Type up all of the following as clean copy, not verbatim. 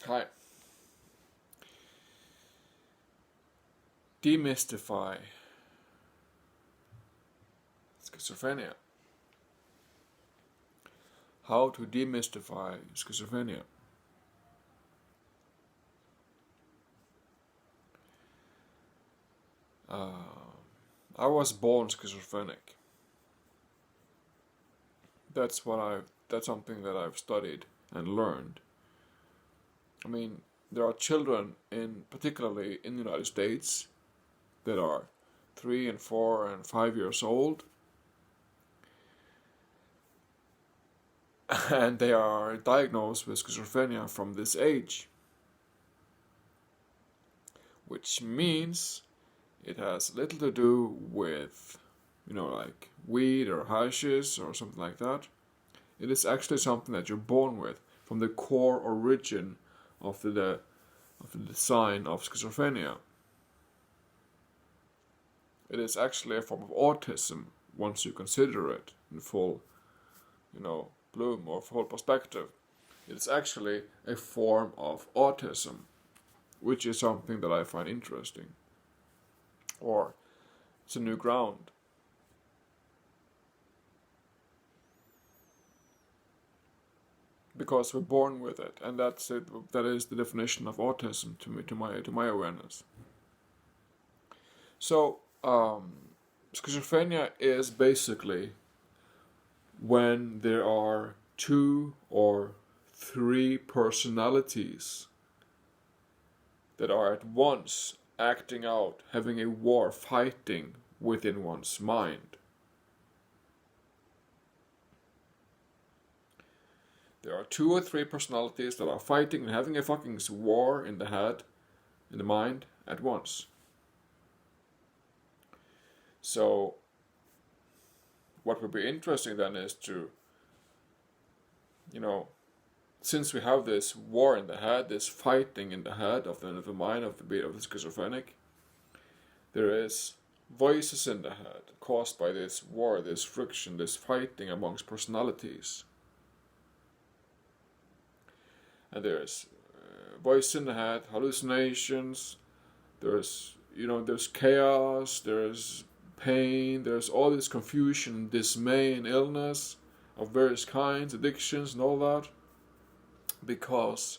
Hi. Demystify schizophrenia. How to demystify schizophrenia. I was born schizophrenic. That's something that I've studied and learned. I mean, there are children particularly in the United States that are 3 and 4 and 5 years old, and they are diagnosed with schizophrenia from this age, which means it has little to do with, like weed or hashish or something like that. It is actually something that you're born with from the core origin of the design of schizophrenia. It is actually a form of autism once you consider it in full, bloom or full perspective. It is actually a form of autism, which is something that I find interesting. Or it's a new ground. Because we're born with it, and that's it. That is the definition of autism to me, to my awareness. So, schizophrenia is basically when there are 2 or 3 personalities that are at once acting out, having a war, fighting within one's mind. There are 2 or 3 personalities that are fighting and having a fucking war in the head, in the mind, at once. So, what would be interesting then is to, since we have this war in the head, this fighting in the head of the mind of the schizophrenic, there is voices in the head caused by this war, this friction, this fighting amongst personalities. And there's voice in the head, hallucinations, there's chaos, there's pain, there's all this confusion, dismay, and illness of various kinds, addictions, and all that, because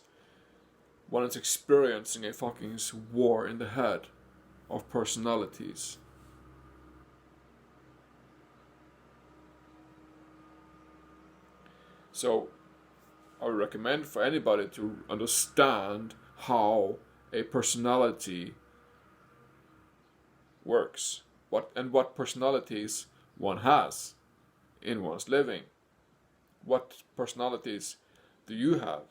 one is experiencing a fucking war in the head of personalities. So I would recommend for anybody to understand how a personality works, what personalities one has in one's living. What personalities do you have?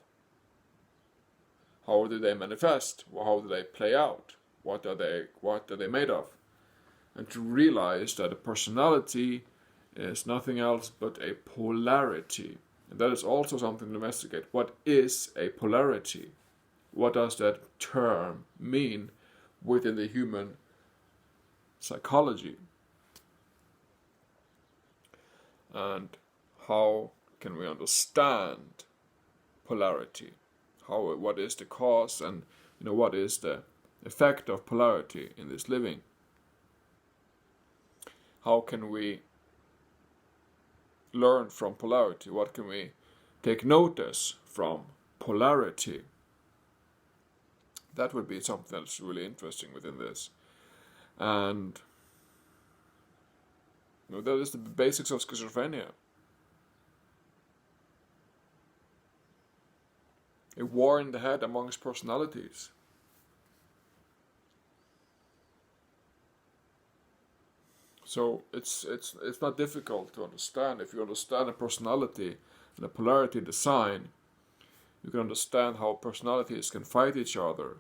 How do they manifest? How do they play out? What are they made of? And to realize that a personality is nothing else but a polarity. And that is also something to investigate. What is a polarity? What does that term mean within the human psychology? And how can we understand polarity? What is the cause, and what is the effect of polarity in this living? How can we learn from polarity? What can we take notice from polarity? That would be something that's really interesting within this. And that is the basics of schizophrenia. A war in the head amongst personalities. So it's not difficult to understand. If you understand a personality and a polarity design, you can understand how personalities can fight each other.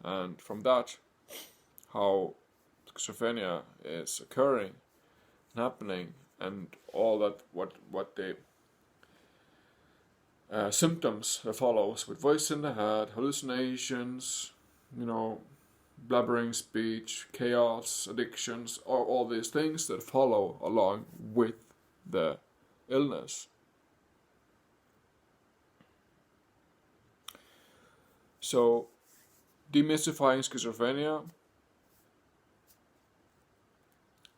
And from that, how schizophrenia is occurring, happening, and all that, what the symptoms that follows with voice in the head, hallucinations, blabbering speech, chaos, addictions, or all these things that follow along with the illness. So, demystifying schizophrenia.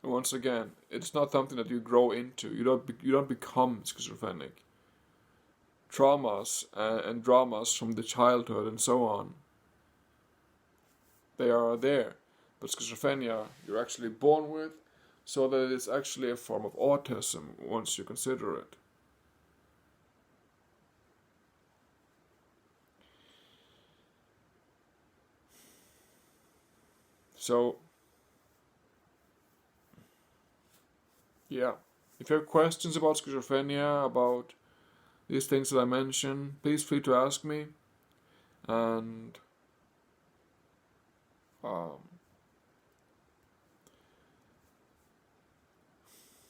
Once again, it's not something that you grow into. You don't become schizophrenic. Traumas and dramas from the childhood and so on, they are there. But schizophrenia, you're actually born with, so that it's actually a form of autism once you consider it. So, yeah, if you have questions about schizophrenia, about these things that I mentioned, please feel free to ask me. And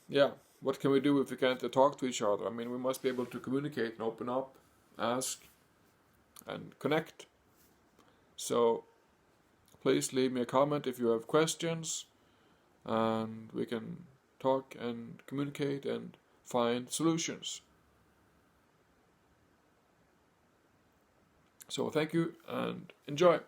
yeah, what can we do if we can't talk to each other? I mean, we must be able to communicate and open up, ask, and connect. So please leave me a comment if you have questions, and we can talk and communicate and find solutions. So thank you and enjoy.